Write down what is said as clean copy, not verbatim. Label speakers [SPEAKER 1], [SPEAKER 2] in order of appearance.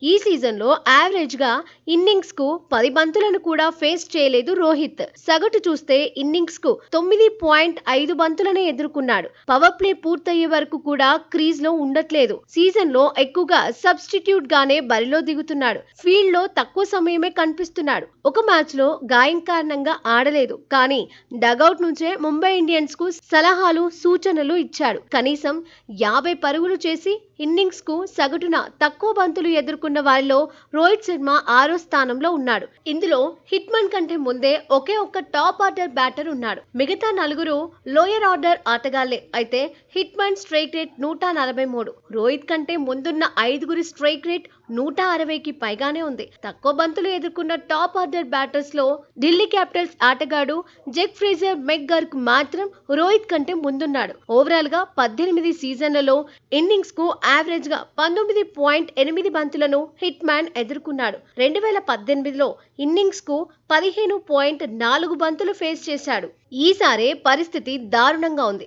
[SPEAKER 1] ఈ సీజన్‌లో యావరేజ్‌గా ఇన్నింగ్స్‌కు 10 బంతులను కూడా ఫేస్ చేయలేదు రోహిత్. సగటు చూస్తే ఇన్నింగ్స్‌కు 9.5 బంతులనే ఎదుర్కొన్నాడు. పవర్ ప్లే పూర్తయ్యే వరకు కూడా క్రీజ్‌లో ఉండట్లేదు. సీజన్‌లో ఎక్కువగా సబ్స్టిట్యూట్ గానే బరిలో దిగుతున్నాడు. ఫీల్డ్‌లో తక్కువ సమయమే కనిపిస్తున్నాడు. ఒక మ్యాచ్‌లో గాయం కారణంగా ఆడలేదు. కానీ డగౌట్ నుంచే ముంబై ఇండియన్స్‌కు సలహాలు, సూచనలు ఇచ్చాడు. కనీసం 50 పరుగులు చేసి ఇన్నింగ్స్‌కు సగటున తక్కువ బంతులు ఎదుర్కొన్న వారిలో రోహిత్ శర్మ 6వ స్థానంలో ఉన్నాడు. ఇందులో హిట్మన్ కంటే ముందే ఒకే ఒక్క టాప్ ఆర్డర్ బ్యాటర్ ఉన్నాడు. మిగతా నలుగురు లోయర్ ఆర్డర్ ఆటగాళ్లే. అయితే హిట్మన్ స్ట్రైక్ రేట్ 143. రోహిత్ కంటే ముందున్న ఐదుగురి స్ట్రైక్ రేట్ 160కి పైగానే ఉంది. తక్కువ బంతులు ఎదుర్కొన్న టాప్ ఆర్డర్ బ్యాటర్స్ లో ఢిల్లీ క్యాపిటల్స్ ఆటగాడు జెక్ ఫ్రేజర్ మెక్గర్క్ మాత్రం రోహిత్ కంటే ముందున్నాడు. ఓవరాల్ గా 18 సీజన్లలో ఇన్నింగ్స్ కు యావరేజ్ గా 19.8 బంతులను హిట్ మ్యాన్ ఎదుర్కొన్నాడు. 2018లో ఇన్నింగ్స్ కు 15.4 బంతులు ఫేస్ చేశాడు. ఈసారి పరిస్థితి దారుణంగా ఉంది.